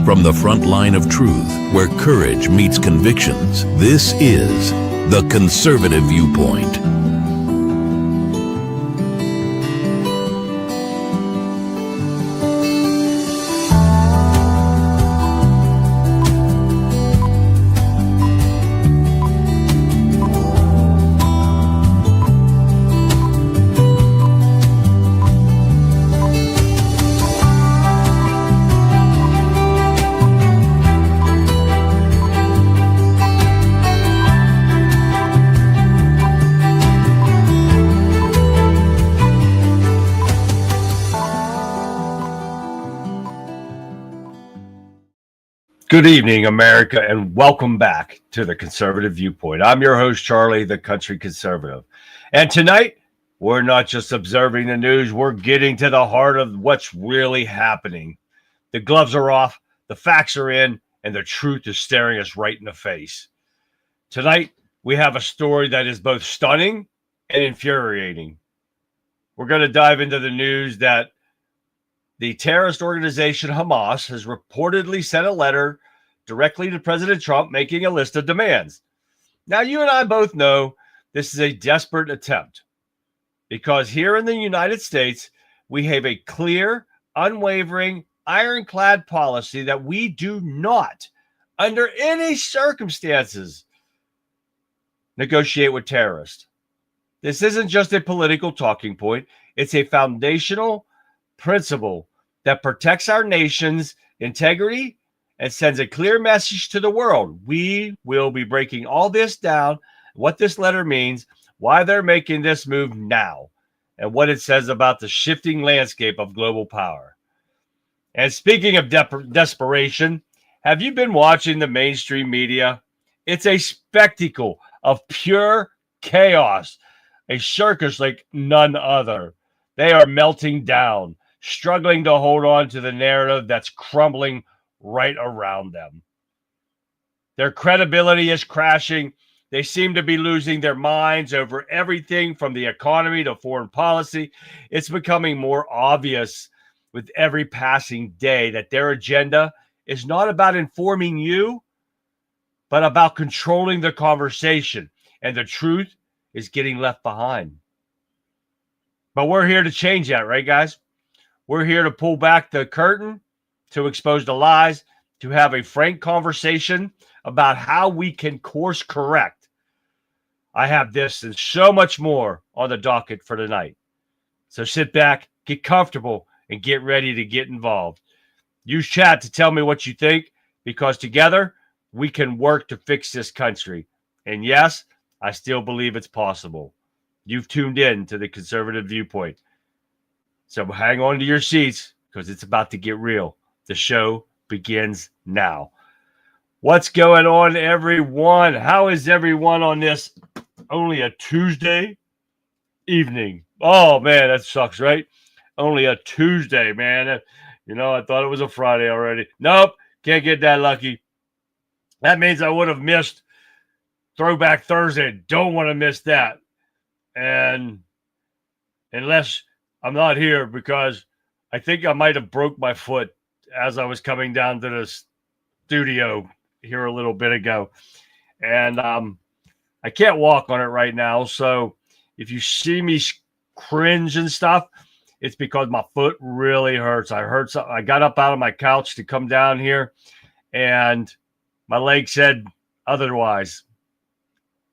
From the front line of truth, where courage meets convictions, this is The Conservative Viewpoint. Good evening, America, and welcome back to the Conservative Viewpoint. I'm your host, Charlie, the Country Conservative. And tonight, we're not just observing the news, we're getting to the heart of what's really happening. The gloves are off, the facts are in, and the truth is staring us right in the face. Tonight, we have a story that is both stunning and infuriating. We're going to dive into the news that the terrorist organization Hamas has reportedly sent a letter directly to President Trump making a list of demands. Now, you and I both know this is a desperate attempt because here in the United States, we have a clear, unwavering, ironclad policy that we do not, under any circumstances, negotiate with terrorists. This isn't just a political talking point. It's a foundational principle that protects our nation's integrity and sends a clear message to the world. We will be breaking all this down, what this letter means, why they're making this move now, and what it says about the shifting landscape of global power. And speaking of desperation, have you been watching the mainstream media? It's a spectacle of pure chaos, a circus like none other. They are melting down, struggling to hold on to the narrative that's crumbling right around them. Their credibility is crashing. They seem to be losing their minds over everything from the economy to foreign policy. It's becoming more obvious with every passing day that their agenda is not about informing you, but about controlling the conversation. And the truth is getting left behind. But we're here to change that, right, guys? We're here to pull back the curtain, to expose the lies, to have a frank conversation about how we can course correct. I have this and so much more on the docket for tonight. So sit back, get comfortable, and get ready to get involved. Use chat to tell me what you think, because together we can work to fix this country. And yes, I still believe it's possible. You've tuned in to the Conservative Viewpoint. So hang on to your seats because it's about to get real. The show begins now. What's going on, everyone? How is everyone on this only a Tuesday evening? Oh, man, that sucks, right? Only a Tuesday, man. You know, I thought it was a Friday already. Nope, can't get that lucky. That means I would have missed Throwback Thursday. Don't want to miss that. And unless I'm not here, because I think I might have broke my foot as I was coming down to the studio here a little bit ago. And I can't walk on it right now. So if you see me cringe and stuff, it's because my foot really hurts. I got up out of my couch to come down here, and my leg said otherwise.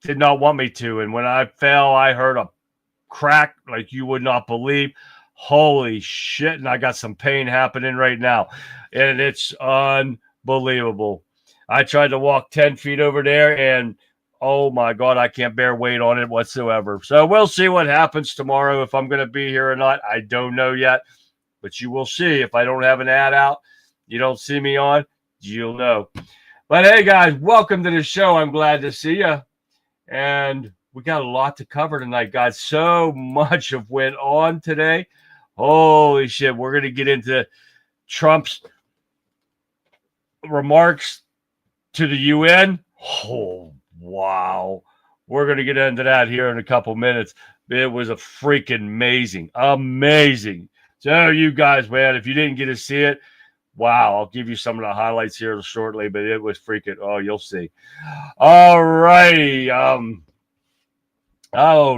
Did not want me to. And when I fell, I heard a crack like you would not believe. Holy shit. And I got some pain happening right now. And it's unbelievable. I tried to walk 10 feet over there, and oh my God, I can't bear weight on it whatsoever. So we'll see what happens tomorrow. If I'm going to be here or not, I don't know yet. But you will see. If I don't have an ad out, you don't see me on, you'll know. But hey, guys, welcome to the show. I'm glad to see you. And we got a lot to cover tonight, guys. So much have went on today. Holy shit. We're going to get into Trump's remarks to the UN. Oh, wow. We're going to get into that here in a couple minutes. It was a freaking amazing. So you guys, man, if you didn't get to see it, Wow, I'll give you some of the highlights here shortly, but it was freaking, oh, you'll see. All righty. Oh,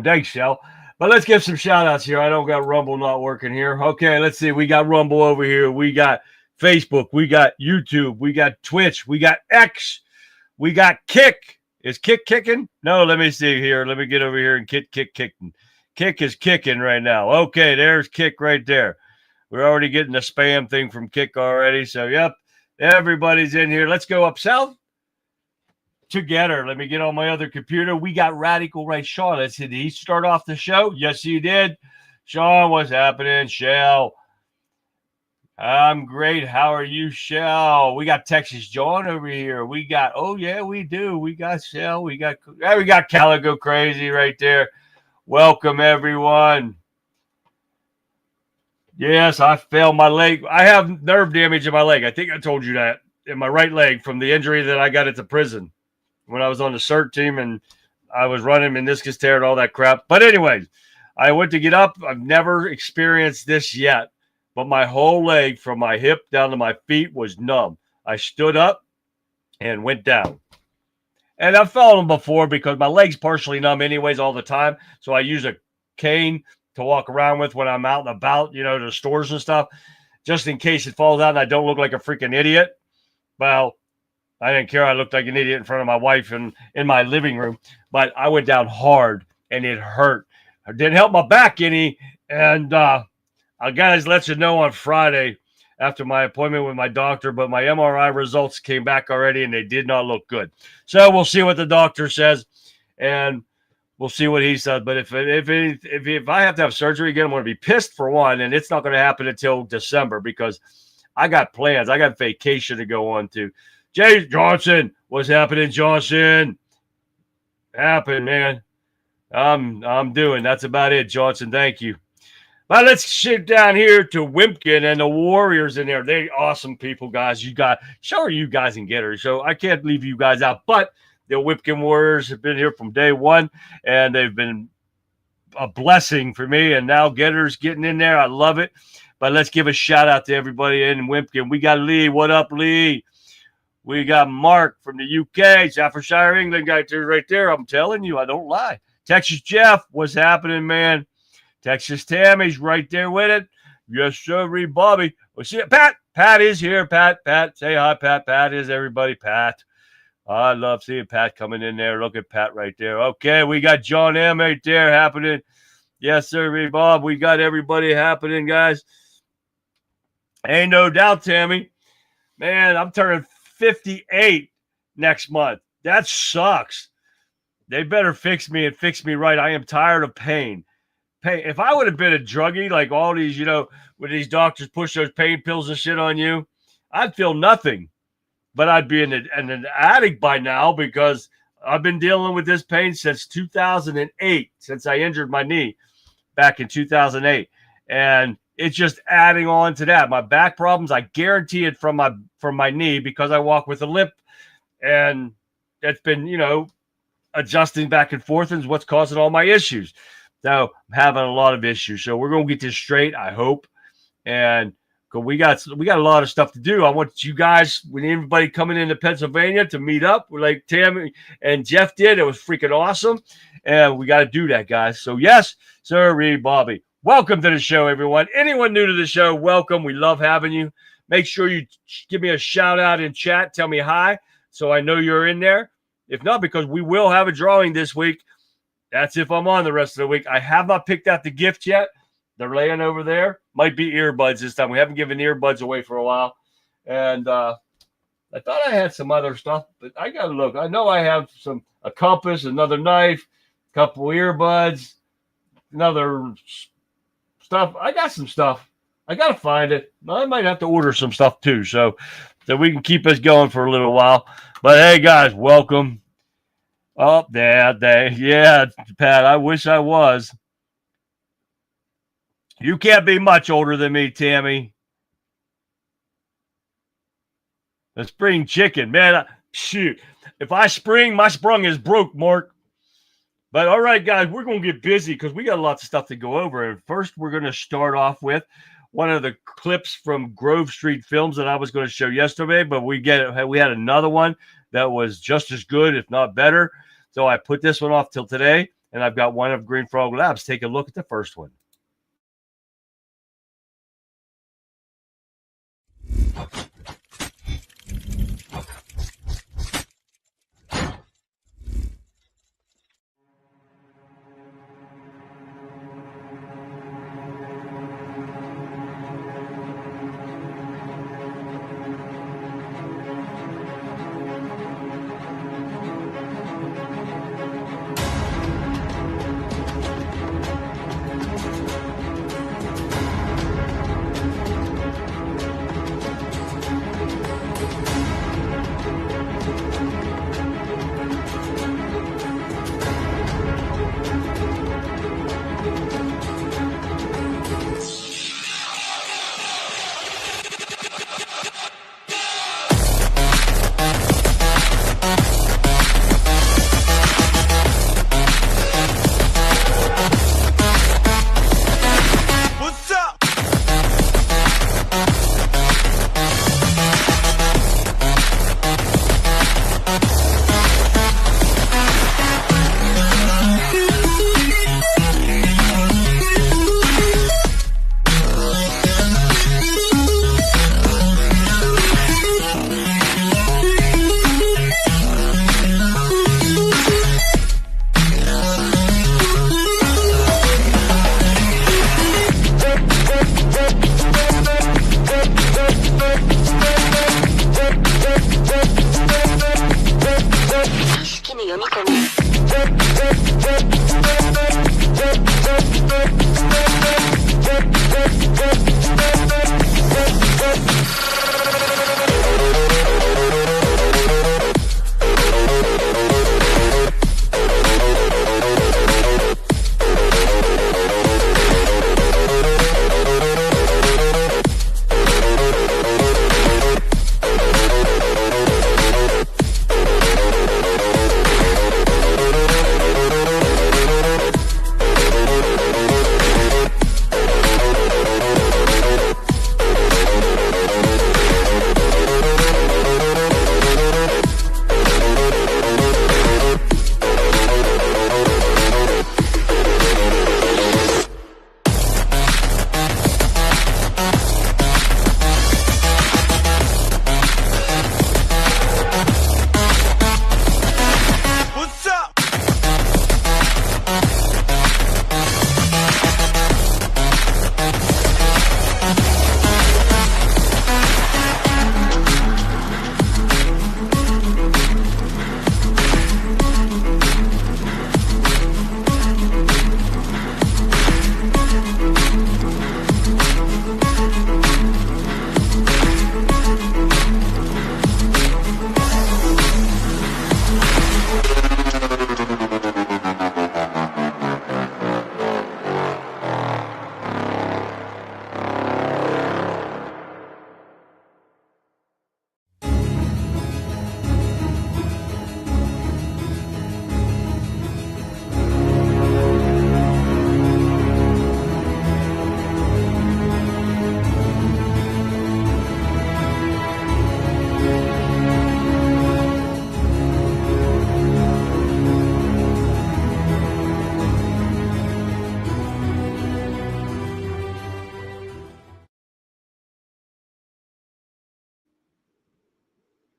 thanks, Shell. But let's give some shout outs here. I don't got Rumble not working here. Okay, let's see. We got Rumble over here. We got Facebook. We got YouTube. We got Twitch. We got X. We got Kick. Is Kick kicking? No, let me see here. Let me get over here and Kick kicking. Kick is kicking right now. Okay, there's Kick right there. We're already getting the spam thing from Kick already. So, yep, everybody's in here. Let's go up south together. Let me get on my other computer. We got Radical Right Sean. Let's see. Did he start off the show? Yes, he did. Sean, what's happening? Shell. I'm great. How are you, Shell? We got Texas John over here. We got, oh, yeah, we do. We got Shell. We got Calico Crazy right there. Welcome, everyone. Yes, I fell my leg. I have nerve damage in my leg. I think I told you that, in my right leg from the injury that I got at the prison when I was on the CERT team and I was running meniscus tear and all that crap. But anyways, I went to get up. I've never experienced this yet, but my whole leg from my hip down to my feet was numb. I stood up and went down. And I've fallen before because my leg's partially numb anyways all the time. So I use a cane to walk around with when I'm out and about, you know, to stores and stuff, just in case it falls out and I don't look like a freaking idiot. Well, I didn't care. I looked like an idiot in front of my wife and in my living room, but I went down hard and it hurt. It didn't help my back any. And I'll guys let you know on Friday after my appointment with my doctor, but my MRI results came back already and they did not look good. So we'll see what the doctor says and we'll see what he says. But if I have to have surgery again, I'm going to be pissed for one, and it's not going to happen until December because I got plans. I got vacation to go on to. Jay Johnson, what's happening, Johnson? Happen, man. I'm doing. That's about it, Johnson. Thank you. But let's shift down here to Wimpkin and the Warriors in there. They're awesome people, guys. Show you guys can get her. So I can't leave you guys out, but the Wimpkin Warriors have been here from day one, and they've been a blessing for me. And now Getter's getting in there. I love it. But let's give a shout out to everybody in Wimpkin. We got Lee. What up, Lee? We got Mark from the UK, Staffordshire, England guy right there. I'm telling you, I don't lie. Texas Jeff, what's happening, man? Texas Tammy's right there with it. Yes, sir, Bobby. We'll see it. Pat is here. Pat, say hi, Pat. Pat is everybody. Pat. I love seeing Pat coming in there. Look at Pat right there. Okay, we got John M right there happening. Yes, sir, Bob. We got everybody happening, guys. Ain't no doubt, Tammy. Man, I'm turning 58 next month. That sucks. They better fix me and fix me right. I am tired of pain. If I would have been a druggie like all these, you know, when these doctors push those pain pills and shit on you, I'd feel nothing. But I'd be an addict by now because I've been dealing with this pain since 2008, since I injured my knee back in 2008. And it's just adding on to that. My back problems, I guarantee it from my knee because I walk with a limp. And it's been, you know, adjusting back and forth and is what's causing all my issues. So I'm having a lot of issues. So we're going to get this straight, I hope. And we got a lot of stuff to do. I want you guys, when everybody coming into Pennsylvania to meet up, like Tam and Jeff did. It was freaking awesome. And we got to do that, guys. So yes, sir, Bobby. Welcome to the show, everyone. Anyone new to the show, welcome. We love having you. Make sure you give me a shout out in chat. Tell me hi so I know you're in there. If not, because we will have a drawing this week. That's if I'm on the rest of the week. I have not picked out the gift yet. They're laying over there. Might be earbuds this time. We haven't given earbuds away for a while. And I thought I had some other stuff, but I got to look. I know I have a compass, another knife, a couple earbuds, another stuff. I got some stuff. I got to find it. I might have to order some stuff too, so we can keep us going for a little while. But hey, guys, welcome. Oh, yeah, Pat, I wish I was. You can't be much older than me, Tammy. The spring chicken, man. Shoot. If I spring, my sprung is broke, Mark. But all right, guys, we're going to get busy because we got lots of stuff to go over. And first, we're going to start off with one of the clips from Grove Street Films that I was going to show yesterday, but we had another one that was just as good, if not better. So I put this one off till today, and I've got one of Green Frog Labs. Take a look at the first one.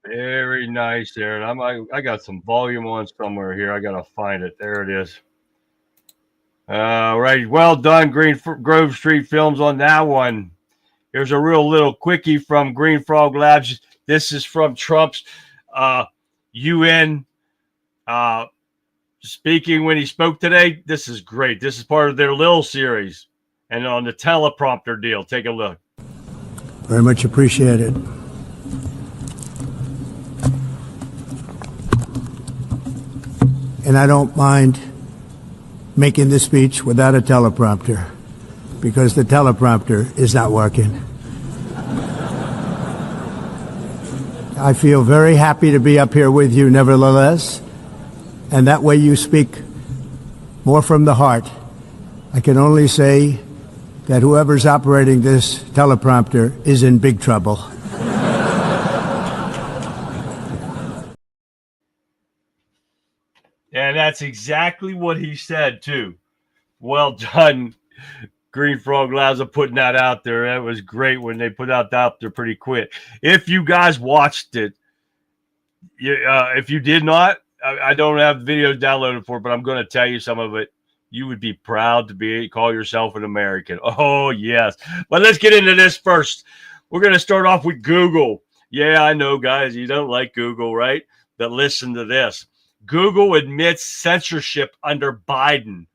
Very nice there. And I got some volume on somewhere here. I got to find it. There it is. All right. Well done, Grove Street Films, on that one. Here's a real little quickie from Green Frog Labs. This is from Trump's UN speaking when he spoke today. This is great. This is part of their little series. And on the teleprompter deal, take a look. Very much appreciated. And I don't mind making this speech without a teleprompter, because the teleprompter is not working. I feel very happy to be up here with you nevertheless, and that way you speak more from the heart. I can only say that whoever's operating this teleprompter is in big trouble. And that's exactly what he said, too. Well done, Green Frog Labs, of putting that out there. That was great when they put out there pretty quick. If you guys watched it, if you did not, I don't have videos downloaded for it, but I'm going to tell you some of it. You would be proud to call yourself an American. Oh, yes. But let's get into this first. We're going to start off with Google. Yeah, I know, guys, you don't like Google, right? But listen to this. Google admits censorship under Biden.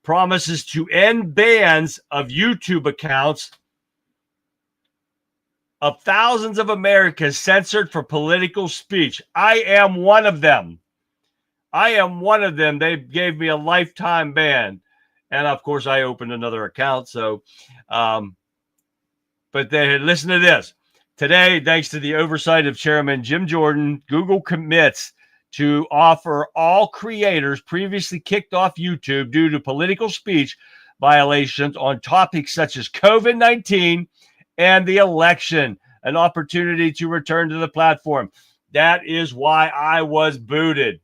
Promises to end bans of YouTube accounts of thousands of Americans censored for political speech. I am one of them. I am one of them. They gave me a lifetime ban. And, of course, I opened another account. So, but listen to this. Today, thanks to the oversight of Chairman Jim Jordan, Google commits to offer all creators previously kicked off YouTube due to political speech violations on topics such as COVID-19 and the election an opportunity to return to the platform. That is why I was booted.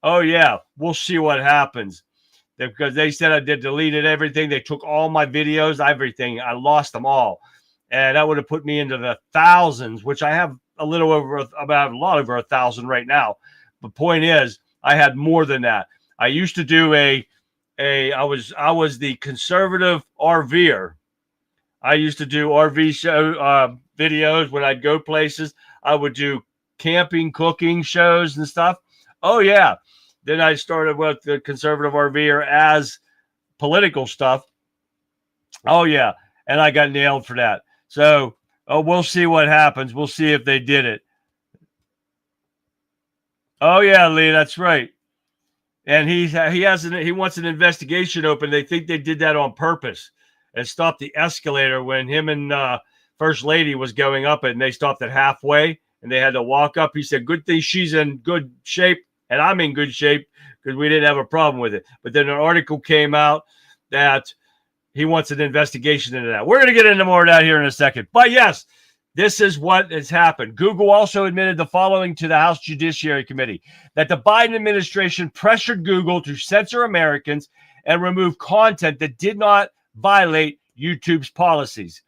Oh, yeah, we'll see what happens. Because they said I deleted everything. They took all my videos, everything. I lost them all. And that would have put me into the thousands, which I have a lot over 1,000 right now. The point is, I had more than that. I used to do I was the conservative RVer. I used to do RV show videos when I'd go places. I would do camping, cooking shows and stuff. Oh, yeah. Then I started with the conservative RVer as political stuff. Oh, yeah. And I got nailed for that. So, we'll see what happens. We'll see if they did it. Oh, yeah, Lee, that's right. And he wants an investigation open. They think they did that on purpose and stopped the escalator when him and First Lady was going up it, and they stopped it halfway, and they had to walk up. He said, good thing she's in good shape, and I'm in good shape because we didn't have a problem with it. But then an article came out that he wants an investigation into that. We're going to get into more of that here in a second. But, yes, this is what has happened. Google also admitted the following to the House Judiciary Committee, that the Biden administration pressured Google to censor Americans and remove content that did not violate YouTube's policies.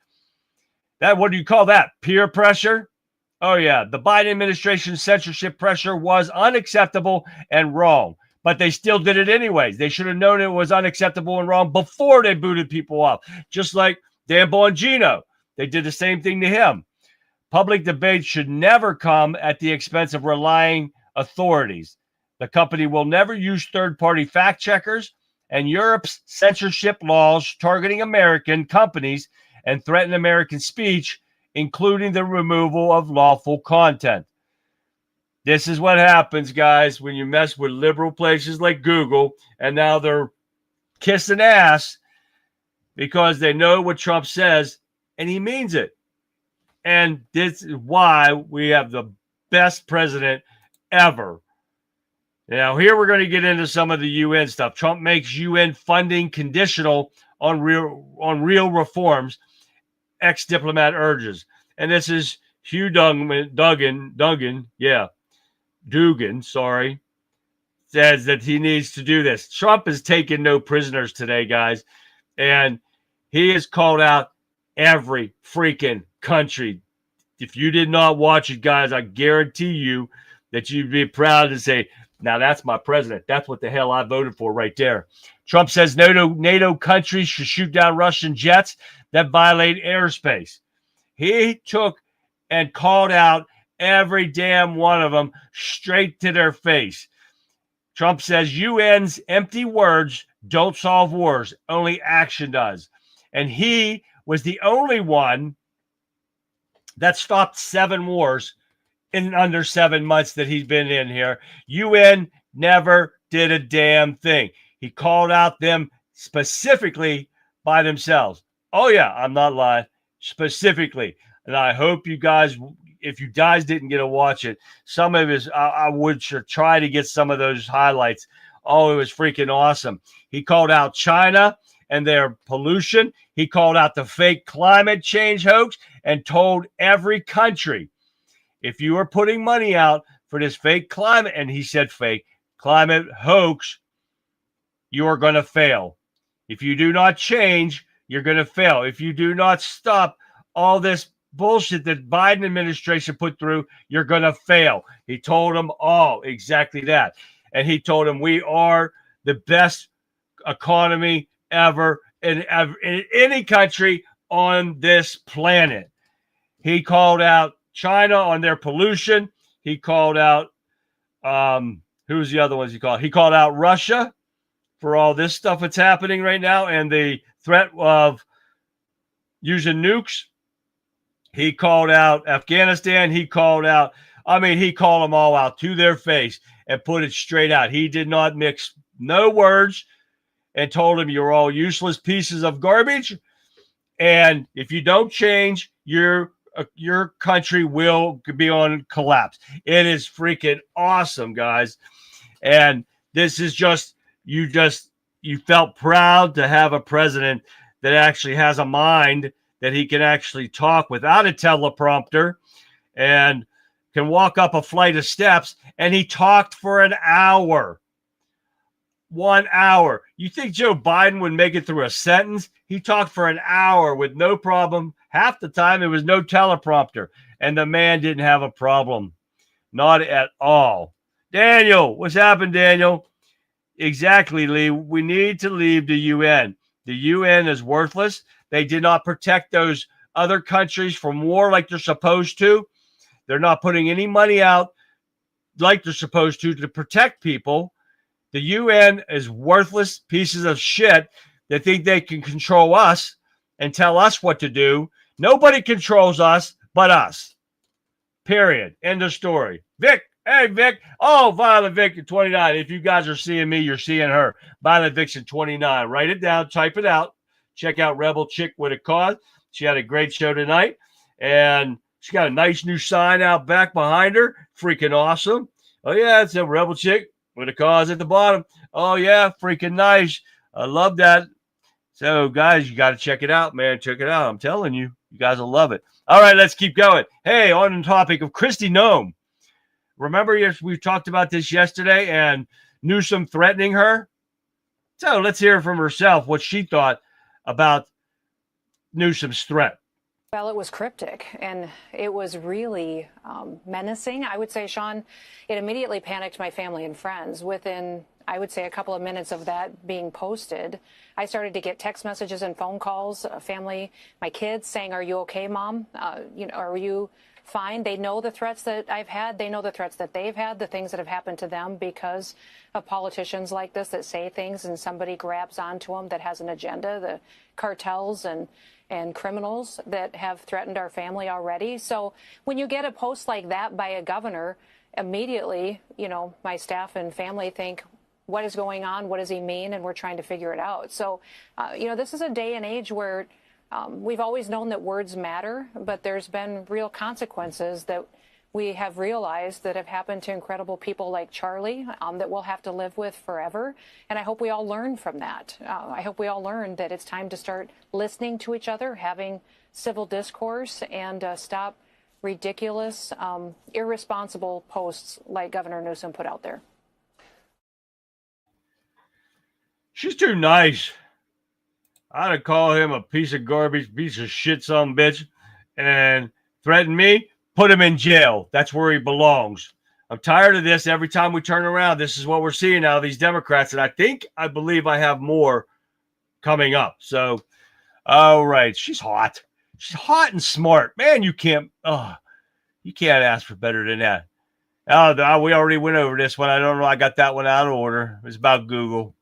What do you call that? Peer pressure? Oh, yeah. The Biden administration's censorship pressure was unacceptable and wrong, but they still did it anyways. They should have known it was unacceptable and wrong before they booted people off, just like Dan Bongino. They did the same thing to him. Public debate should never come at the expense of relying authorities. The company will never use third-party fact checkers, and Europe's censorship laws targeting American companies and threaten American speech, including the removal of lawful content. This is what happens, guys, when you mess with liberal places like Google, and now they're kissing ass because they know what Trump says, and he means it. And this is why we have the best president ever. Now, here we're going to get into some of the UN stuff. Trump makes UN funding conditional on real reforms, ex-diplomat urges. And this is Hugh Dugan, says that he needs to do this. Trump has taken no prisoners today, guys. And he has called out every freaking country. If you did not watch it, guys, I guarantee you that you'd be proud to say, now that's my president. That's what the hell I voted for right there. Trump says NATO countries should shoot down Russian jets that violate airspace. He took and called out every damn one of them straight to their face. Trump says UN's empty words don't solve wars. Only action does. And he was the only one that stopped 7 wars in under 7 months that he's been in here. UN never did a damn thing. He called out them specifically by themselves. Oh, yeah, I'm not lying. Specifically. And I hope you guys, if you guys didn't get to watch it, some of his, I would try to get some of those highlights. Oh, it was freaking awesome. He called out China and their pollution. He called out the fake climate change hoax and told every country, if you are putting money out for this fake climate, and he said fake climate hoax, you are going to fail. If you do not change, you're going to fail. If you do not stop all this bullshit that Biden administration put through, you're going to fail. He told them all exactly that. And he told them we are the best economy ever in any country on this planet. He called out China on their pollution. He called out, who's the other ones he called? He called out Russia for all this stuff that's happening right now and the threat of using nukes. He called out Afghanistan. He called them all out to their face and put it straight out. He did not mix no words and told them you're all useless pieces of garbage. And if you don't change, your country will be on collapse. It is freaking awesome, guys. And this is you felt proud to have a president that actually has a mind that he can actually talk without a teleprompter and can walk up a flight of steps. And he talked for an hour. 1 hour. You think Joe Biden would make it through a sentence? He talked for an hour with no problem. Half the time it was no teleprompter. And the man didn't have a problem. Not at all. Daniel, what's happened, Daniel? Exactly, Lee. We need to leave the UN. The UN is worthless. They did not protect those other countries from war like they're supposed to. They're not putting any money out like they're supposed to protect people. The UN is worthless pieces of shit that think they can control us and tell us what to do. Nobody controls us but us. Period. End of story. Vic. Hey, Vic. Oh, Violet Vic at 29. If you guys are seeing me, you're seeing her. Violet Vic's at 29. Write it down. Type it out. Check out Rebel Chick with a Cause. She had a great show tonight. And she got a nice new sign out back behind her. Freaking awesome. Oh, yeah, it's a Rebel Chick with a Cause at the bottom. Oh, yeah, freaking nice. I love that. So, guys, you got to check it out, man. Check it out. I'm telling you. You guys will love it. All right, let's keep going. Hey, on the topic of Kristi Noem. Remember, we talked about this yesterday and Newsom threatening her? So let's hear from herself what she thought about Newsom's threat. Well, it was cryptic, and it was really menacing. I would say, Sean, it immediately panicked my family and friends. Within, I would say, a couple of minutes of that being posted, I started to get text messages and phone calls, family, my kids saying, "Are you okay, Mom? Are you fine?" They know the threats that I've had. They know the threats that they've had, the things that have happened to them because of politicians like this that say things and somebody grabs onto them that has an agenda, the cartels and criminals that have threatened our family already. So when you get a post like that by a governor, immediately, my staff and family think, what is going on? What does he mean? And we're trying to figure it out. So, this is a day and age where we've always known that words matter, but there's been real consequences that we have realized that have happened to incredible people like Charlie that we'll have to live with forever. And I hope we all learn from that. I hope we all learn that it's time to start listening to each other, having civil discourse, and stop ridiculous, irresponsible posts like Governor Newsom put out there. She's too nice. I'd call him a piece of garbage, piece of shit, some bitch, and threaten me, put him in jail. That's where he belongs. I'm tired of this. Every time we turn around, this is what we're seeing now, these Democrats, and I believe I have more coming up. So, all right, she's hot. She's hot and smart. Man, you can't ask for better than that. Oh, we already went over this one. I don't know. I got that one out of order. It's about Google.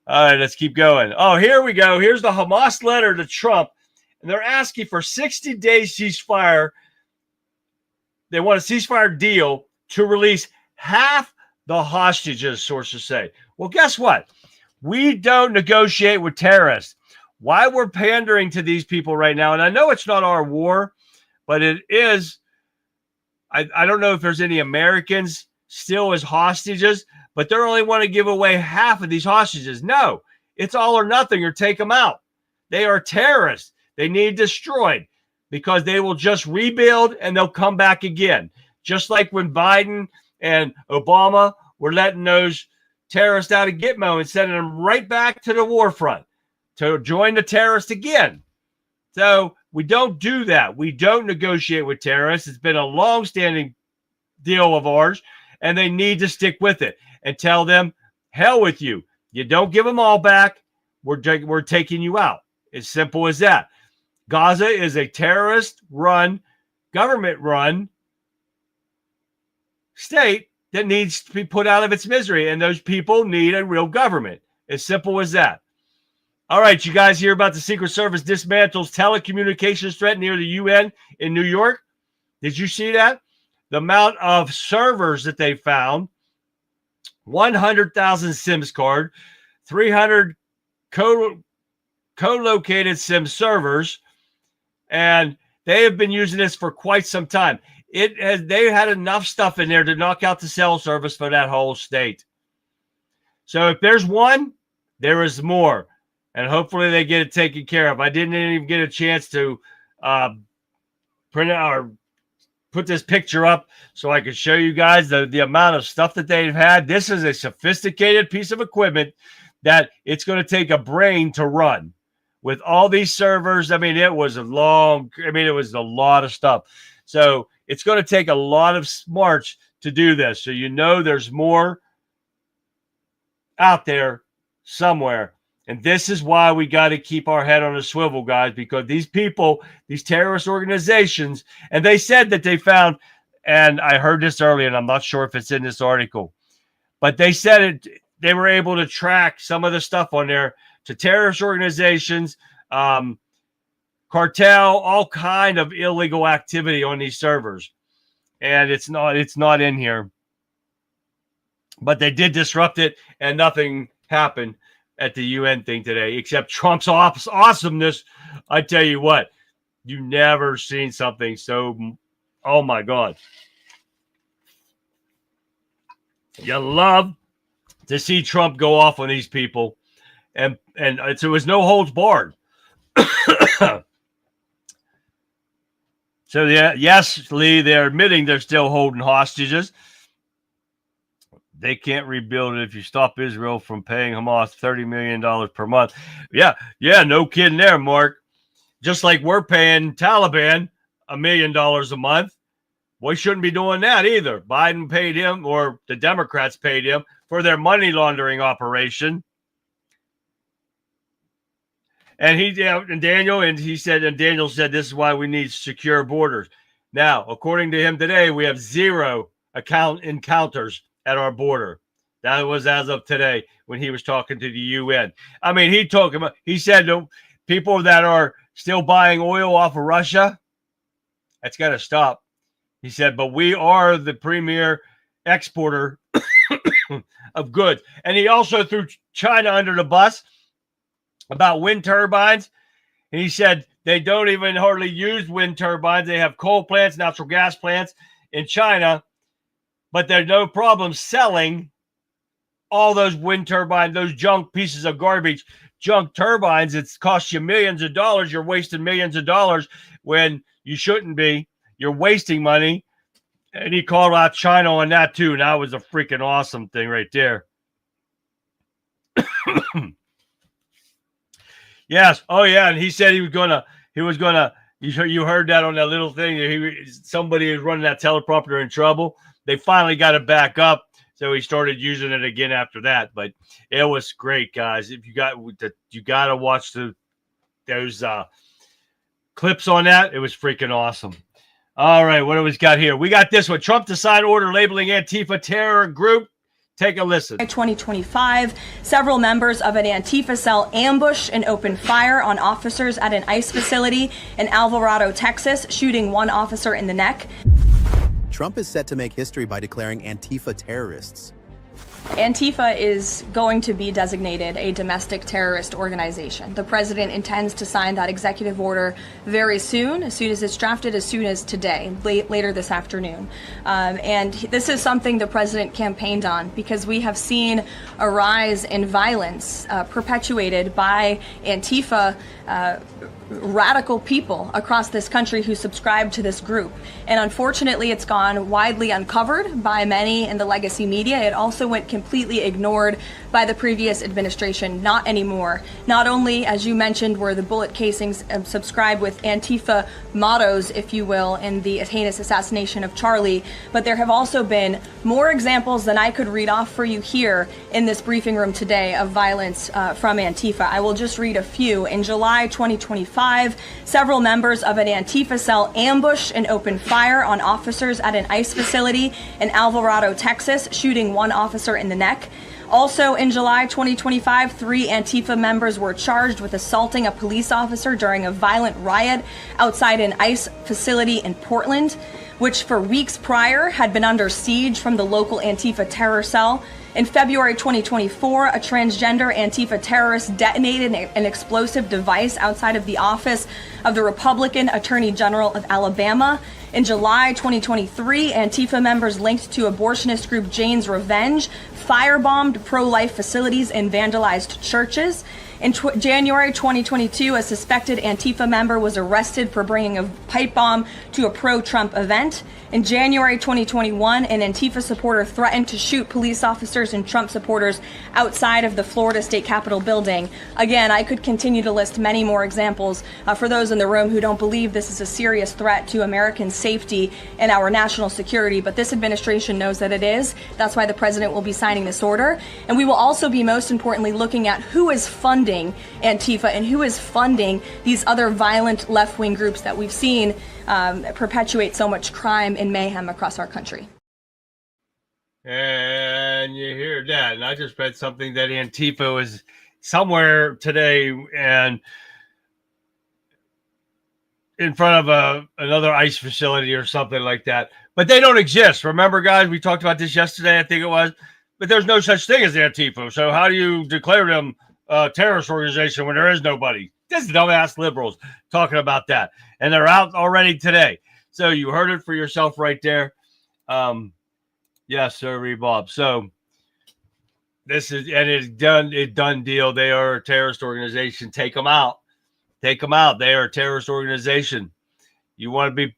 All right, let's keep going. Oh, here we go. Here's the Hamas letter to Trump. And they're asking for 60 days ceasefire. They want a ceasefire deal to release half the hostages, sources say. Well, guess what? We don't negotiate with terrorists. Why we're pandering to these people right now, and I know it's not our war, but it is. I don't know if there's any Americans still as hostages, but they only want to give away half of these hostages. No, It's all or nothing or take them out. They are terrorists. They need destroyed because they will just rebuild and they'll come back again. Just like when Biden and Obama were letting those terrorists out of Gitmo and sending them right back to the war front to join the terrorists again. So we don't do that. We don't negotiate with terrorists. It's been a long-standing deal of ours, and they need to stick with it and tell them, hell with you. You don't give them all back. We're taking you out. As simple as that. Gaza is a terrorist-run, government-run state that needs to be put out of its misery, and those people need a real government. As simple as that. All right, you guys hear about the Secret Service dismantles telecommunications threat near the UN in New York? Did you see that? The amount of servers that they found, 100,000 SIMs card, 300 co-located SIM servers, and they have been using this for quite some time. They had enough stuff in there to knock out the cell service for that whole state. So if there's one, there is more. And hopefully they get it taken care of. I didn't even get a chance to print out or put this picture up so I could show you guys the amount of stuff that they've had. This is a sophisticated piece of equipment that it's going to take a brain to run. With all these servers, I mean, it was a lot of stuff. So it's going to take a lot of smarts to do this. So you know there's more out there somewhere. And this is why we got to keep our head on a swivel, guys, because these people, these terrorist organizations, and they said that they found, and I heard this earlier, and I'm not sure if it's in this article, but they said they were able to track some of the stuff on there to terrorist organizations, cartel, all kind of illegal activity on these servers. And it's not in here. But they did disrupt it, and nothing happened at the UN thing today, except Trump's awesomeness. I tell you what, you never seen something so, oh my God. You love to see Trump go off on these people, and it was no holds barred. So yeah, yes, Lee, they're admitting they're still holding hostages. They can't rebuild it if you stop Israel from paying Hamas $30 million per month. Yeah, no kidding there, Mark. Just like we're paying Taliban $1 million a month. We shouldn't be doing that either. Biden paid him, or the Democrats paid him, for their money laundering operation. And Daniel said this is why we need secure borders. Now, according to him today, we have 0 encounters at our border. That was as of today when he was talking to the UN. I mean, he said people that are still buying oil off of Russia, that's got to stop. He said, but we are the premier exporter of goods. And he also threw China under the bus about wind turbines. And he said they don't even hardly use wind turbines. They have coal plants, natural gas plants in China. But there's no problem selling all those wind turbines, those junk pieces of garbage, junk turbines. It's cost you millions of dollars. You're wasting millions of dollars when you shouldn't be. You're wasting money. And he called out China on that too. And that was a freaking awesome thing right there. Yes. Oh yeah. And he said you heard that on that little thing. Somebody was running that teleprompter in trouble. They finally got it back up, so he started using it again after that. But it was great, guys. If you got to watch those clips on that. It was freaking awesome. All right, what do we got here? We got this one: Trump to sign order labeling Antifa terror group. Take a listen. In 2025, several members of an Antifa cell ambushed and opened fire on officers at an ICE facility in Alvarado, Texas, shooting one officer in the neck. Trump is set to make history by declaring Antifa terrorists. Antifa is going to be designated a domestic terrorist organization. The president intends to sign that executive order very soon as it's drafted, as soon as today, later this afternoon. And this is something the president campaigned on because we have seen a rise in violence perpetuated by Antifa radical people across this country who subscribe to this group. And unfortunately, it's gone widely uncovered by many in the legacy media. It also went completely ignored by the previous administration. Not anymore. Not only, as you mentioned, were the bullet casings subscribed with Antifa mottos, if you will, in the heinous assassination of Charlie, but there have also been more examples than I could read off for you here in this briefing room today of violence from Antifa. I will just read a few. In July 2025, several members of an Antifa cell ambushed and opened fire on officers at an ICE facility in Alvarado, Texas, shooting one officer in the neck. Also in July 2025, 3 Antifa members were charged with assaulting a police officer during a violent riot outside an ICE facility in Portland, which for weeks prior had been under siege from the local Antifa terror cell. In February 2024, a transgender Antifa terrorist detonated an explosive device outside of the office of the Republican Attorney General of Alabama. In July 2023, Antifa members linked to abortionist group Jane's Revenge firebombed pro-life facilities and vandalized churches. In January 2022, a suspected Antifa member was arrested for bringing a pipe bomb to a pro-Trump event. In January 2021, an Antifa supporter threatened to shoot police officers and Trump supporters outside of the Florida State Capitol building. Again, I could continue to list many more examples for those in the room who don't believe this is a serious threat to American safety and our national security, but this administration knows that it is. That's why the president will be signing this order. And we will also be, most importantly, looking at who is funding Antifa and who is funding these other violent left-wing groups that we've seen perpetuate so much crime and mayhem across our country. And you hear that. And I just read something that Antifa was somewhere today and in front of another ICE facility or something like that. But they don't exist. Remember, guys, we talked about this yesterday, I think it was. But there's no such thing as Antifa. So how do you declare them a terrorist organization when there is nobody? This is dumbass liberals talking about that. And they're out already today. So you heard it for yourself right there. Yes, sir, Bob. So this is, and it's done deal. They are a terrorist organization. Take them out. Take them out. They are a terrorist organization. You want to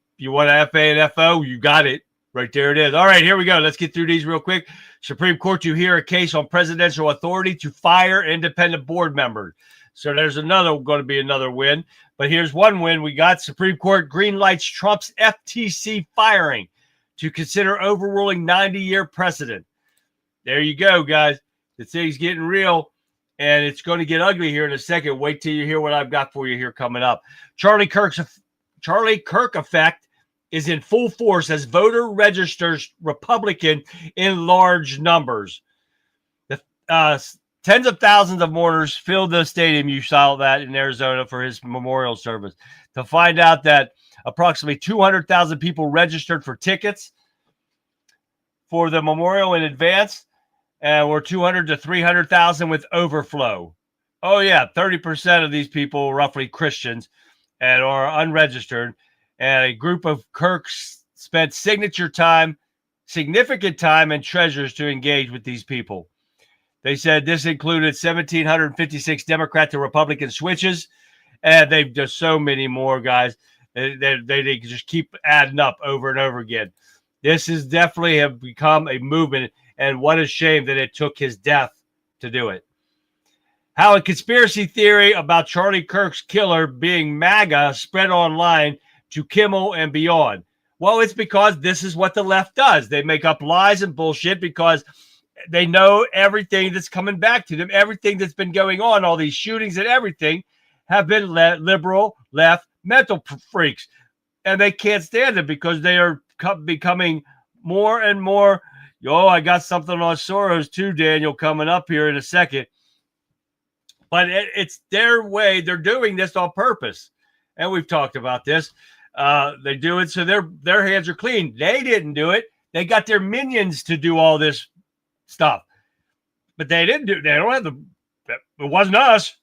FA and FO? You got it. Right there it is. All right, here we go. Let's get through these real quick. Supreme Court to hear a case on presidential authority to fire independent board members. So there's going to be another win. But here's one win. We got Supreme Court green lights Trump's FTC firing to consider overruling 90-year precedent. There you go, guys. The thing's getting real, and it's going to get ugly here in a second. Wait till you hear what I've got for you here coming up. Charlie Kirk effect is in full force as voter registers Republican in large numbers. Tens of thousands of mourners filled the stadium. You saw that in Arizona for his memorial service. To find out that approximately 200,000 people registered for tickets for the memorial in advance, and were 200 to 300,000 with overflow. Oh yeah, 30% of these people, roughly Christians, and are unregistered. And a group of Kirks spent significant time and treasures to engage with these people. They said this included 1,756 Democrat to Republican switches, and they've just so many more, guys. They just keep adding up over and over again. This has definitely have become a movement, and what a shame that it took his death to do it. How a conspiracy theory about Charlie Kirk's killer being MAGA spread online to Kimmel and beyond. Well, it's because this is what the left does. They make up lies and bullshit because they know everything that's coming back to them, everything that's been going on, all these shootings and everything have been liberal, left, mental freaks. And they can't stand it because they are becoming more and more. I got something on Soros too, Daniel, coming up here in a second. But it's their way. They're doing this on purpose. And we've talked about this. They do it so their hands are clean. They didn't do it. They got their minions to do all this stuff. but they don't have it wasn't us.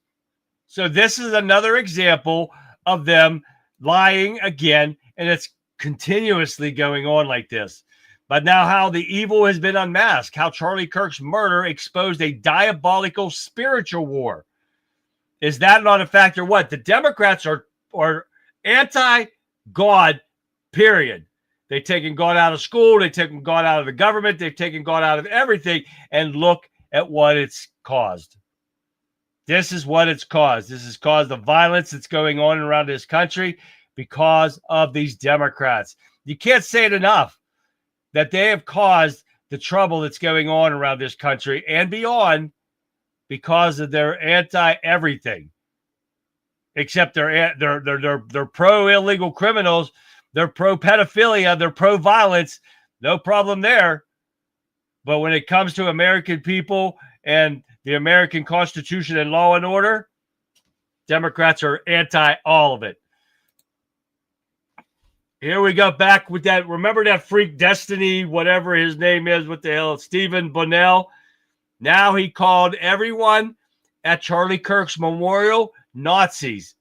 So this is another example of them lying again, and it's continuously going on like this. But now how the evil has been unmasked, how Charlie Kirk's murder exposed a diabolical spiritual war. Is that not a factor? What? The Democrats are anti-God, period. They've taken God out of school. They've taken God out of the government. They've taken God out of everything. And look at what it's caused. This is what it's caused. This has caused the violence that's going on around this country because of these Democrats. You can't say it enough that they have caused the trouble that's going on around this country and beyond because of their anti-everything. Except they're pro-illegal criminals. They're pro-pedophilia. They're pro-violence. No problem there. But when it comes to American people and the American Constitution and law and order, Democrats are anti all of it. Here we go back with that. Remember that freak Destiny, whatever his name is, what the hell, Stephen Bonnell? Now he called everyone at Charlie Kirk's memorial Nazis.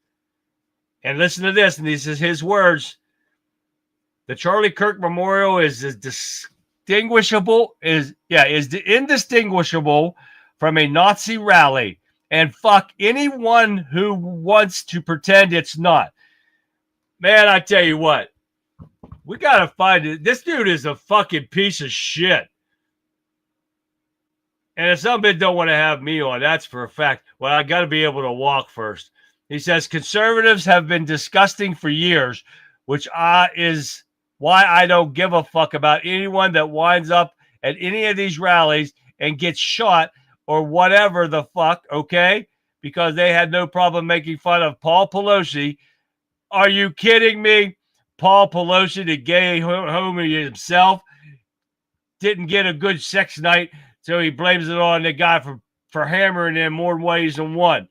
And listen to this, and this is his words. The Charlie Kirk Memorial is indistinguishable from a Nazi rally, and fuck anyone who wants to pretend it's not. Man, I tell you what, we gotta find it. This dude is a fucking piece of shit. And if somebody don't want to have me on, that's for a fact. Well, I got to be able to walk first. He says, conservatives have been disgusting for years, which is why I don't give a fuck about anyone that winds up at any of these rallies and gets shot or whatever the fuck, okay? Because they had no problem making fun of Paul Pelosi. Are you kidding me? Paul Pelosi, the gay homie himself, didn't get a good sex night, so he blames it on the guy for hammering him more ways than one.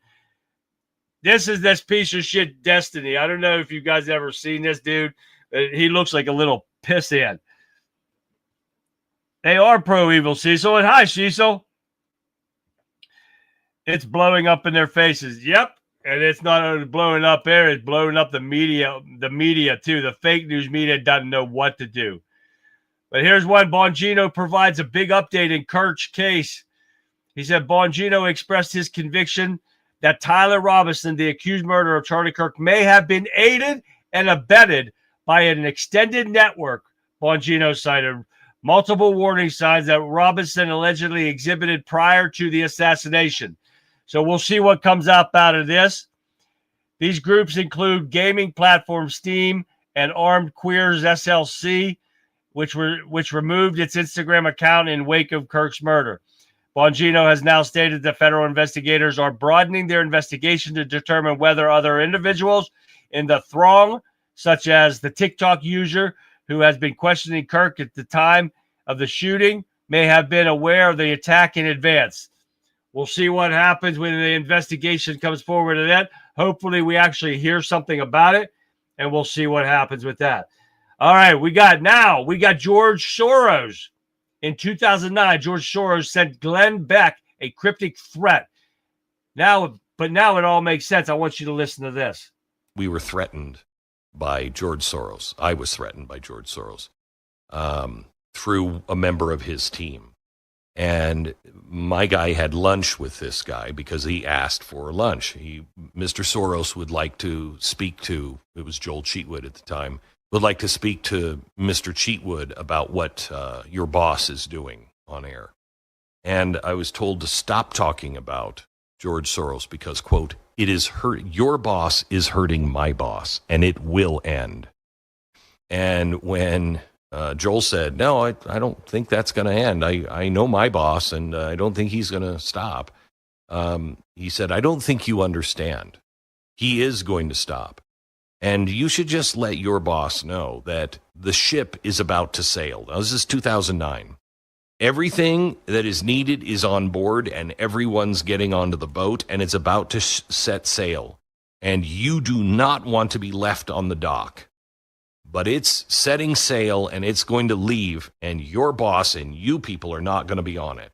This is this piece of shit Destiny. I don't know if you guys ever seen this dude. He looks like a little pissant. They are pro-evil, Cecil. And hi, Cecil. It's blowing up in their faces. Yep. And it's not only blowing up there, it's blowing up the media too. The fake news media doesn't know what to do. But here's one. Bongino provides a big update in Kirk's case. He said Bongino expressed his conviction that Tyler Robinson, the accused murderer of Charlie Kirk, may have been aided and abetted by an extended network. Bongino cited multiple warning signs that Robinson allegedly exhibited prior to the assassination. So we'll see what comes up out of this. These groups include gaming platform Steam and Armed Queers SLC, which removed its Instagram account in wake of Kirk's murder. Bongino has now stated that federal investigators are broadening their investigation to determine whether other individuals in the throng, such as the TikTok user who has been questioning Kirk at the time of the shooting, may have been aware of the attack in advance. We'll see what happens when the investigation comes forward to that. Hopefully we actually hear something about it, and we'll see what happens with that. All right, we got George Soros. In 2009, George Soros sent Glenn Beck a cryptic threat. But now it all makes sense. I want you to listen to this. We were threatened by George Soros. I was threatened by George Soros through a member of his team. And my guy had lunch with this guy because he asked for lunch. Mr. Soros would like to speak to, it was Joel Cheatwood at the time, would like to speak to Mr. Cheatwood about what your boss is doing on air. And I was told to stop talking about George Soros because, quote, your boss is hurting my boss, and it will end. And when Joel said, no, I don't think that's going to end. I know my boss, and I don't think he's going to stop. He said, I don't think you understand. He is going to stop. And you should just let your boss know that the ship is about to sail. Now, this is 2009. Everything that is needed is on board, and everyone's getting onto the boat, and it's about to set sail. And you do not want to be left on the dock. But it's setting sail, and it's going to leave, and your boss and you people are not going to be on it.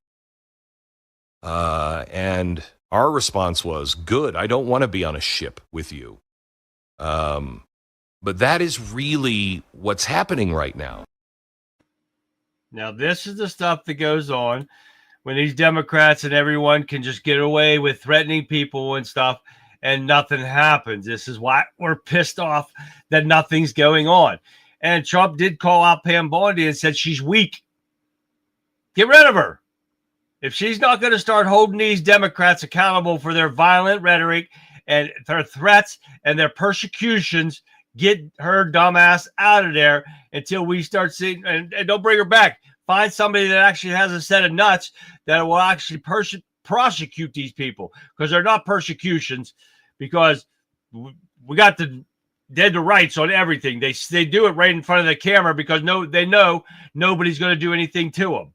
And our response was, good, I don't want to be on a ship with you. But that is really what's happening right now. Now, this is the stuff that goes on when these Democrats and everyone can just get away with threatening people and stuff and nothing happens. This is why we're pissed off that nothing's going on. And Trump did call out Pam Bondi and said she's weak. Get rid of her. If she's not going to start holding these Democrats accountable for their violent rhetoric and their threats and their persecutions, get her dumbass out of there until we start seeing, and don't bring her back. Find somebody that actually has a set of nuts that will actually prosecute these people, because they're not persecutions, because we got the dead to rights on everything. They do it right in front of the camera because they know nobody's going to do anything to them.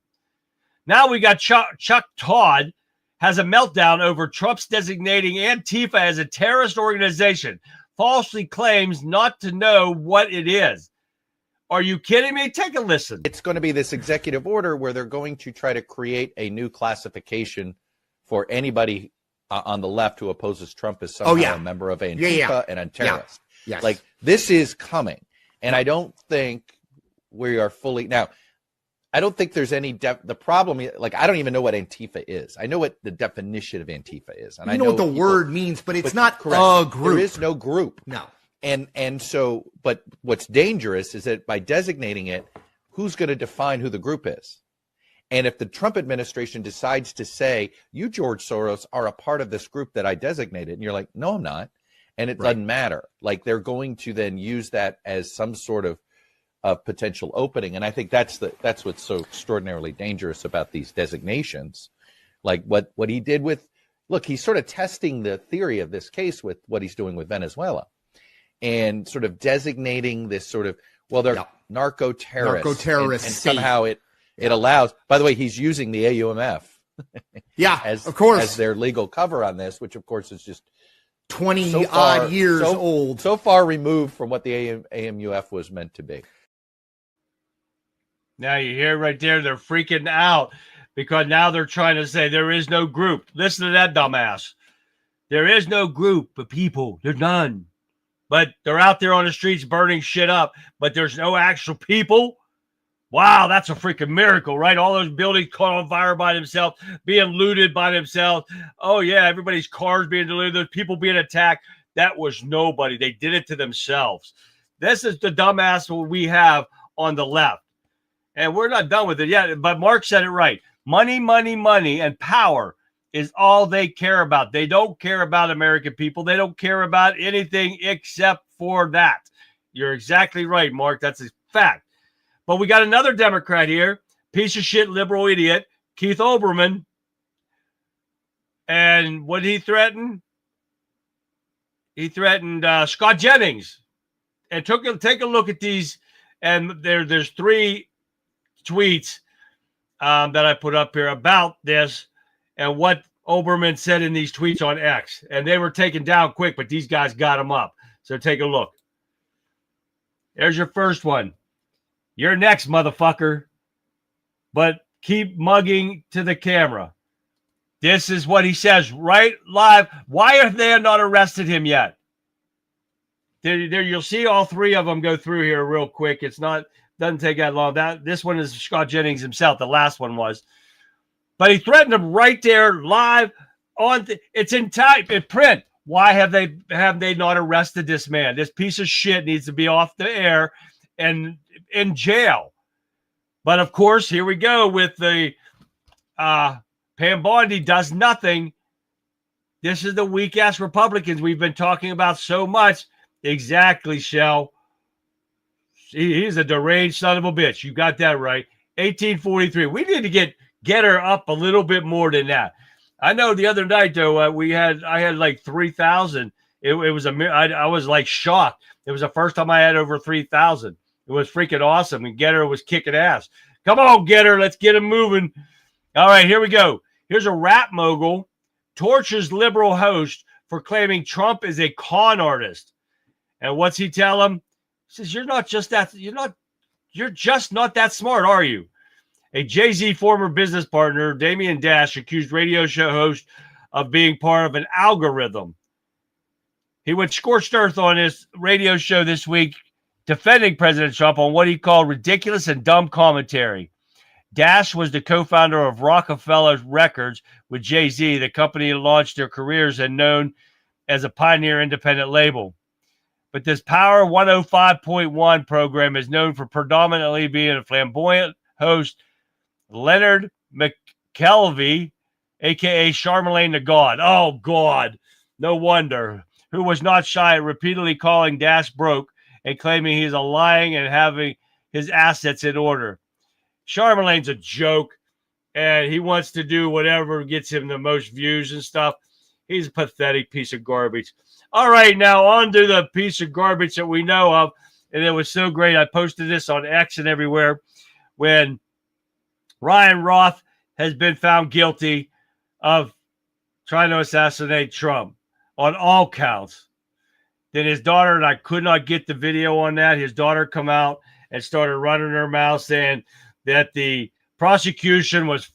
Now we got Chuck Todd has a meltdown over Trump's designating Antifa as a terrorist organization, falsely claims not to know what it is. Are you kidding me? Take a listen. It's going to be this executive order where they're going to try to create a new classification for anybody on the left who opposes Trump as somehow a member of Antifa and a terrorist. Yes. Like, this is coming. And I don't think we are fully... Now, I don't think there's any... The problem, like, I don't even know what Antifa is. I know what the definition of Antifa is. And I know what the word means, but it's not a group. There is no group. No. And so, but what's dangerous is that by designating it, who's going to define who the group is? And if the Trump administration decides to say, you, George Soros, are a part of this group that I designated, and you're like, no, I'm not. And it doesn't matter. Like, they're going to then use that as some sort of potential opening. And I think that's what's so extraordinarily dangerous about these designations. Like what he did with, look, he's sort of testing the theory of this case with what he's doing with Venezuela. And sort of designating this sort of, well, they're narco-terrorists. Narco-terrorists. And somehow it allows, by the way, he's using the AUMF of course, as their legal cover on this, which of course is just 20-odd years old. So far removed from what the AMUF was meant to be. Now you hear right there, they're freaking out because now they're trying to say there is no group. Listen to that dumbass. There is no group of people. There's none. But they're out there on the streets burning shit up, but there's no actual people. Wow, that's a freaking miracle, right? All those buildings caught on fire by themselves, being looted by themselves. Oh, yeah, everybody's cars being delivered, those people being attacked. That was nobody. They did it to themselves. This is the dumbass we have on the left. And we're not done with it yet, but Mark said it right. Money, money, money, and power is all they care about. They don't care about American people. They don't care about anything except for that. You're exactly right, Mark. That's a fact. But we got another Democrat here, piece of shit, liberal idiot, Keith Olbermann. And what did he threaten? He threatened Scott Jennings. And take a look at these. And there's 3 tweets that I put up here about this and what Olbermann said in these tweets on X. And they were taken down quick, but these guys got them up. So take a look. There's your first one. You're next, motherfucker. But keep mugging to the camera. This is what he says right live. Why have they not arrested him yet? There, you'll see all 3 of them go through here real quick. Doesn't take that long. This one is Scott Jennings himself. The last one was. But he threatened him right there live on. It's in print. Why have they not arrested this man? This piece of shit needs to be off the air and in jail. But of course, here we go with the Pam Bondi does nothing. This is the weak ass Republicans we've been talking about so much. Exactly, Shell. He's a deranged son of a bitch. You got that right. 1843. We need to get her up a little bit more than that. I know the other night though, I had like 3,000. It was I was like shocked. It was the first time I had over 3,000. It was freaking awesome. And Getter was kicking ass. Come on, Getter. Let's get him moving. All right, here we go. Here's a rap mogul tortures liberal host for claiming Trump is a con artist. And what's he tell him? He says, you're just not that smart, are you? A Jay-Z former business partner, Damian Dash, accused radio show host of being part of an algorithm. He went scorched earth on his radio show this week, defending President Trump on what he called ridiculous and dumb commentary. Dash was the co-founder of Rockefeller Records with Jay-Z, the company that launched their careers and known as a pioneer independent label. But this Power 105.1 program is known for predominantly being a flamboyant host, Leonard McKelvey, a.k.a. Charlemagne the God. Oh, God. No wonder. Who was not shy at repeatedly calling Dash broke and claiming he's a lying and having his assets in order. Charlemagne's a joke, and he wants to do whatever gets him the most views and stuff. He's a pathetic piece of garbage. All right, now on to the piece of garbage that we know of, and it was so great. I posted this on X and everywhere when Ryan Roth has been found guilty of trying to assassinate Trump on all counts. Then his daughter, and I could not get the video on that, his daughter come out and started running her mouth saying that the prosecution was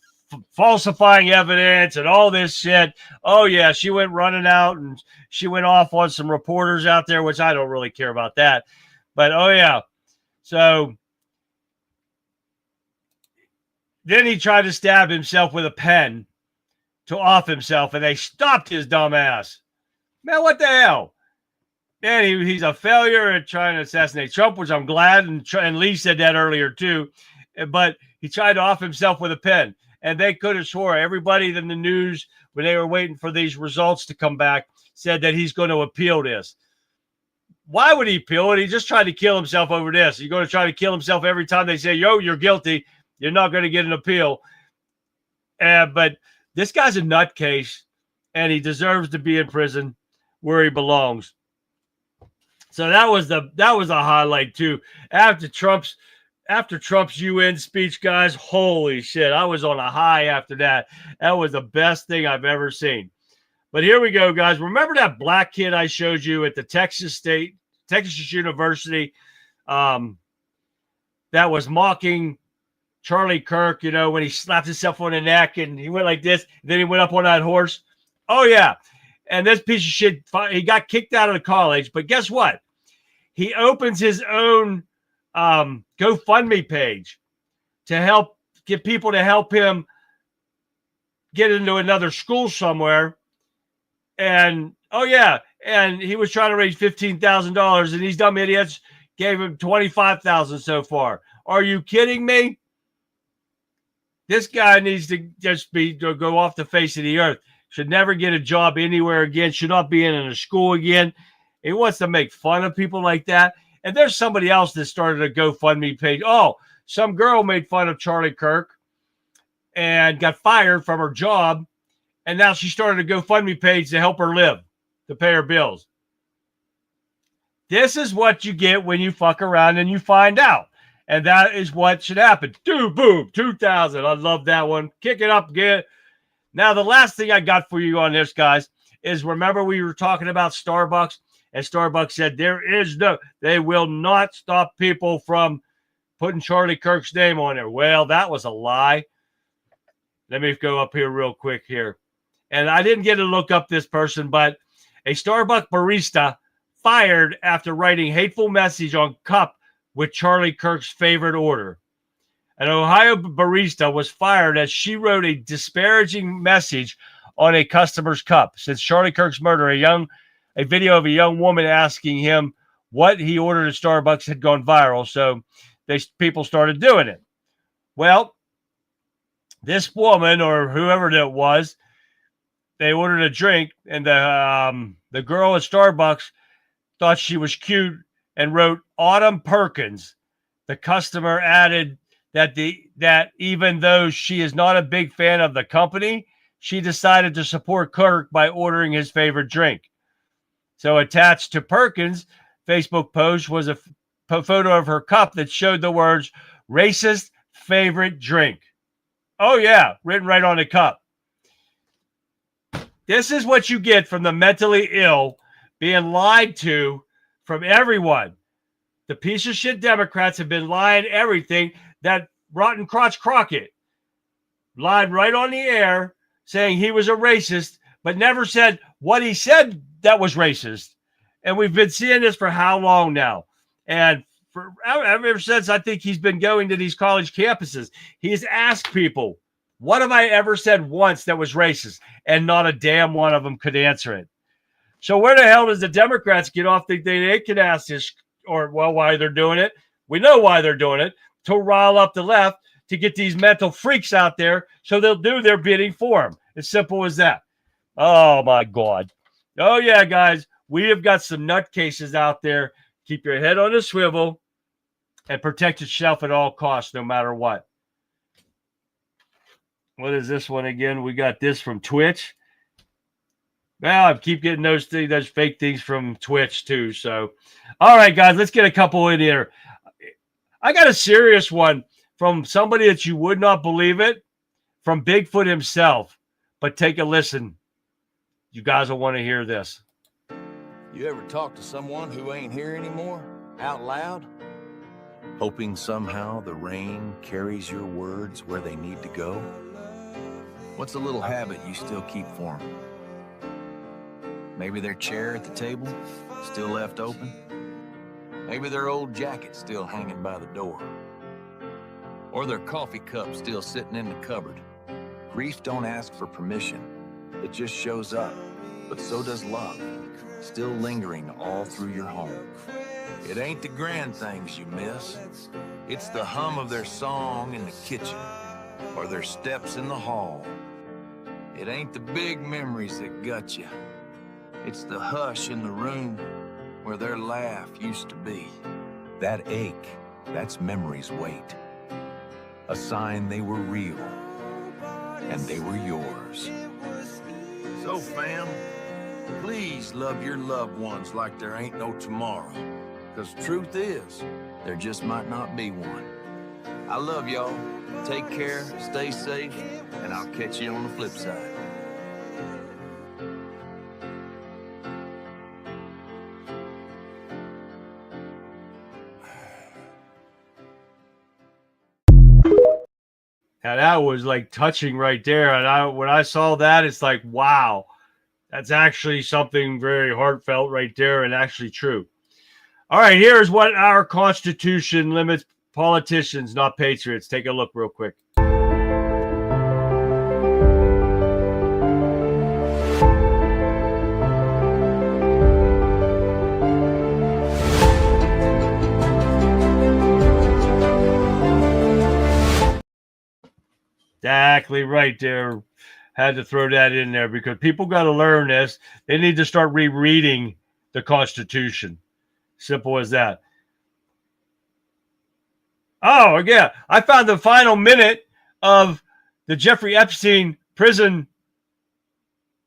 falsifying evidence and all this shit. Oh, yeah, she went running out and she went off on some reporters out there, which I don't really care about that. But, oh, yeah. So then he tried to stab himself with a pen to off himself, and they stopped his dumb ass. Man, what the hell? Man, he's a failure at trying to assassinate Trump, which I'm glad, and Lee said that earlier too. But he tried to off himself with a pen, and they could have swore everybody in the news when they were waiting for these results to come back said that he's going to appeal this. Why would he appeal it? He just tried to kill himself over this. He's going to try to kill himself every time they say, yo, you're guilty. You're not going to get an appeal. But this guy's a nutcase, and he deserves to be in prison where he belongs. So that was a highlight too. After Trump's UN speech, guys, holy shit, I was on a high after that. That was the best thing I've ever seen. But here we go, guys. Remember that black kid I showed you at the Texas University that was mocking Charlie Kirk, when he slapped himself on the neck and he went like this, and then he went up on that horse? Oh, yeah. And this piece of shit, he got kicked out of the college. But guess what? He opens his own GoFundMe page to help get people to help him get into another school somewhere. And, oh, yeah. And he was trying to raise $15,000, and these dumb idiots gave him $25,000 so far. Are you kidding me? This guy needs to just go off the face of the earth. Should never get a job anywhere again. Should not be in a school again. He wants to make fun of people like that. And there's somebody else that started a GoFundMe page. Oh, some girl made fun of Charlie Kirk and got fired from her job. And now she started a GoFundMe page to help her live, to pay her bills. This is what you get when you fuck around and you find out. And that is what should happen. Boom, 2000. I love that one. Kick it up again. Now, the last thing I got for you on this, guys, is remember we were talking about Starbucks, and Starbucks said they will not stop people from putting Charlie Kirk's name on there. Well, that was a lie. Let me go up here real quick here. And I didn't get to look up this person, but a Starbucks barista fired after writing hateful message on cup with Charlie Kirk's favorite order. An Ohio barista was fired as she wrote a disparaging message on a customer's cup. Since Charlie Kirk's murder, a video of a young woman asking him what he ordered at Starbucks had gone viral, so people started doing it. Well, this woman or whoever it was, they ordered a drink, and the girl at Starbucks thought she was cute and wrote Autumn Perkins. The customer added that even though she is not a big fan of the company, she decided to support Kirk by ordering his favorite drink. So attached to Perkins' Facebook post was a photo of her cup that showed the words racist favorite drink. Oh, yeah, written right on the cup. This is what you get from the mentally ill being lied to from everyone. The piece of shit Democrats have been lying everything that Rotten Crotch Crockett lied right on the air saying he was a racist, but never said what he said that was racist. And we've been seeing this for how long now? And ever since I think he's been going to these college campuses, he's asked people, what have I ever said once that was racist? And not a damn one of them could answer it. So where the hell does the Democrats get off thinking they can ask this, or, well, why they're doing it? We know why they're doing it, to rile up the left, to get these mental freaks out there so they'll do their bidding for them. As simple as that. Oh, my God. Oh, yeah, guys. We have got some nutcases out there. Keep your head on a swivel and protect yourself at all costs, no matter what. What is this one again? We got this from Twitch. Well, I keep getting those fake things from Twitch, too. So, all right, guys, let's get a couple in here. I got a serious one from somebody that you would not believe it, from Bigfoot himself. But take a listen. You guys will want to hear this. You ever talk to someone who ain't here anymore, out loud? Hoping somehow the rain carries your words where they need to go? What's a little habit you still keep for them? Maybe their chair at the table, still left open? Maybe their old jacket still hanging by the door? Or their coffee cup still sitting in the cupboard? Grief don't ask for permission. It just shows up, but so does love, still lingering all through your home. It ain't the grand things you miss. It's the hum of their song in the kitchen, or their steps in the hall. It ain't the big memories that gut you. It's the hush in the room where their laugh used to be. That ache, that's memory's weight. A sign they were real, and they were yours. So, fam, please love your loved ones like there ain't no tomorrow. Because truth is, there just might not be one. I love y'all. Take care, stay safe, and I'll catch you on the flip side. Now that was like touching right there. And when I saw that, it's like, wow, that's actually something very heartfelt right there and actually true. All right, here's what our Constitution limits politicians, not patriots. Take a look real quick. Exactly right there. Had to throw that in there because people got to learn this. They need to start rereading the Constitution. Simple as that. Oh, yeah. I found the final minute of the Jeffrey Epstein prison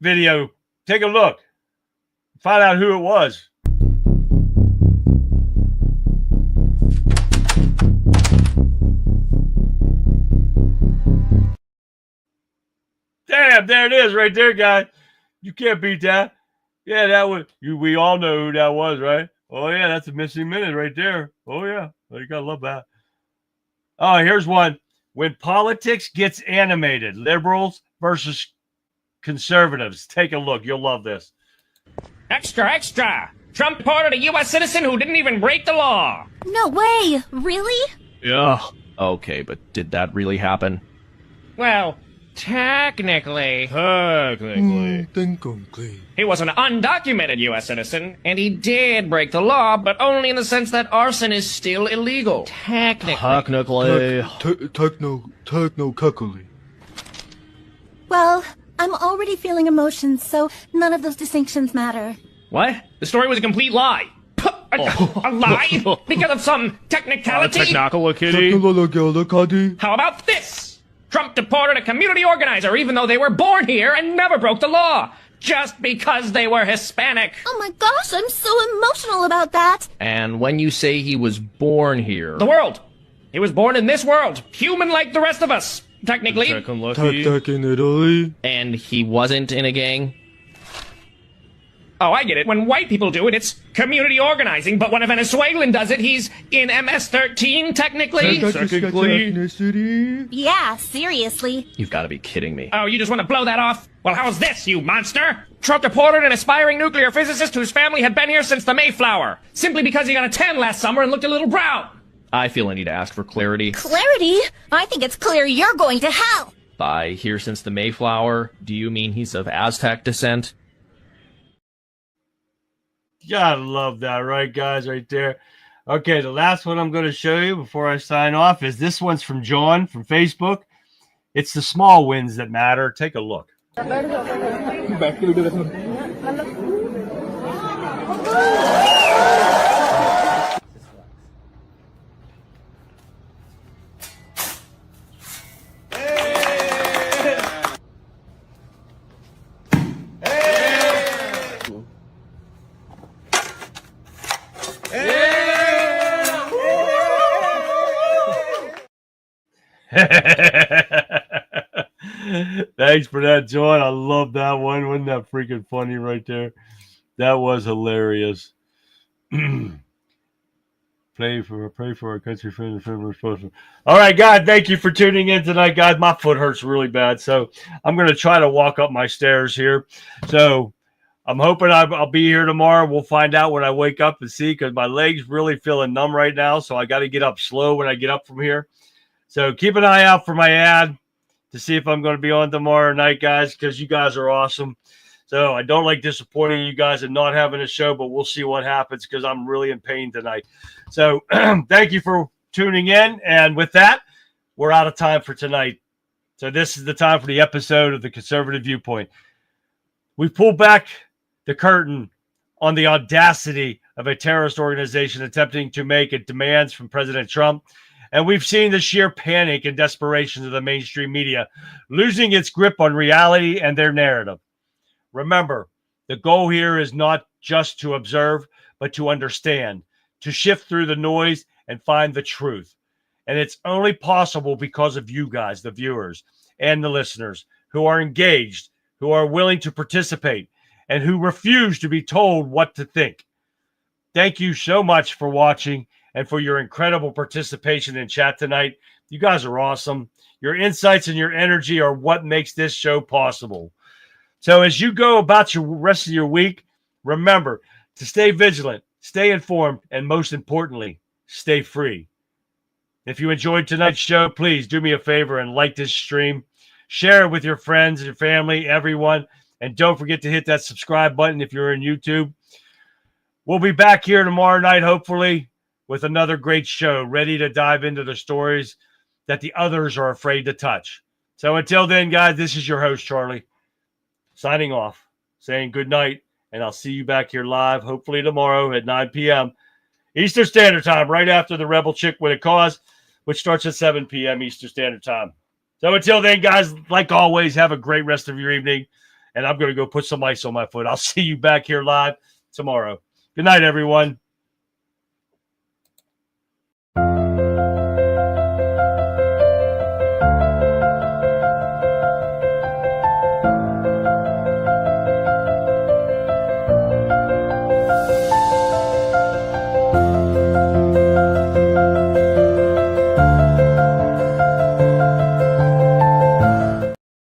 video. Take a look. Find out who it was. Damn, there it is right there, guy. You can't beat that. Yeah, that was you. We all know who that was, right? Oh, yeah, that's a missing minute right there. Oh, yeah. Well, you got to love that. Oh, here's one. When politics gets animated, liberals versus conservatives. Take a look. You'll love this. Extra, extra. Trump deported a U.S. citizen who didn't even break the law. No way. Really? Yeah. Okay, but did that really happen? Well, technically. He was an undocumented U.S. citizen, and he did break the law, but only in the sense that arson is still illegal. Technically. Technically. Well, I'm already feeling emotions, so none of those distinctions matter. What? The story was a complete lie. A lie? Because of some technicality? Technicality? How about this? Trump deported a community organizer even though they were born here and never broke the law. Just because they were Hispanic. Oh my gosh, I'm so emotional about that. And when you say he was born here... The world. He was born in this world. Human like the rest of us. Technically. Tech in Italy. And he wasn't in a gang? Oh, I get it. When white people do it, it's community organizing. But when a Venezuelan does it, he's in MS-13, technically. Yeah, seriously. You've got to be kidding me. Oh, you just want to blow that off? Well, how's this, you monster? Trump deported an aspiring nuclear physicist whose family had been here since the Mayflower, simply because he got a tan last summer and looked a little brown. I feel I need to ask for clarity. Clarity? I think it's clear you're going to hell. By here since the Mayflower, do you mean he's of Aztec descent? Gotta love that, right, guys, right there. Okay, the last one I'm going to show you before I sign off is this one's from John from Facebook. It's the small wins that matter. Take a look. Thanks for that, John. I love that one. Wasn't that freaking funny right there? That was hilarious. Pray for our country, friends, and friends. All right, guys, thank you for tuning in tonight, guys. My foot hurts really bad, so I'm going to try to walk up my stairs here. So I'm hoping I'll be here tomorrow. We'll find out when I wake up and see, because my leg's really feeling numb right now, so I got to get up slow when I get up from here. So keep an eye out for my ad to see if I'm going to be on tomorrow night, guys, because you guys are awesome. So I don't like disappointing you guys and not having a show, but we'll see what happens because I'm really in pain tonight. So thank you for tuning in. And with that, we're out of time for tonight. So this is the time for the episode of the Conservative Viewpoint. We pulled back the curtain on the audacity of a terrorist organization attempting to make demands from President Trump. And we've seen the sheer panic and desperation of the mainstream media losing its grip on reality and their narrative. Remember, the goal here is not just to observe, but to understand, to shift through the noise and find the truth. And it's only possible because of you guys, the viewers and the listeners, who are engaged, who are willing to participate, and who refuse to be told what to think. Thank you so much for watching and for your incredible participation in chat tonight. You guys are awesome. Your insights and your energy are what makes this show possible. So as you go about your rest of your week, remember to stay vigilant, stay informed, and most importantly, stay free. If you enjoyed tonight's show, please do me a favor and like this stream. Share it with your friends, your family, everyone. And don't forget to hit that subscribe button if you're in YouTube. We'll be back here tomorrow night, hopefully, with another great show, ready to dive into the stories that the others are afraid to touch. So until then, guys, this is your host, Charlie, signing off, saying good night, and I'll see you back here live, hopefully tomorrow at 9 p.m. Eastern Standard Time, right after the Rebel Chick with a Cause, which starts at 7 p.m. Eastern Standard Time. So until then, guys, like always, have a great rest of your evening, and I'm going to go put some ice on my foot. I'll see you back here live tomorrow. Good night, everyone.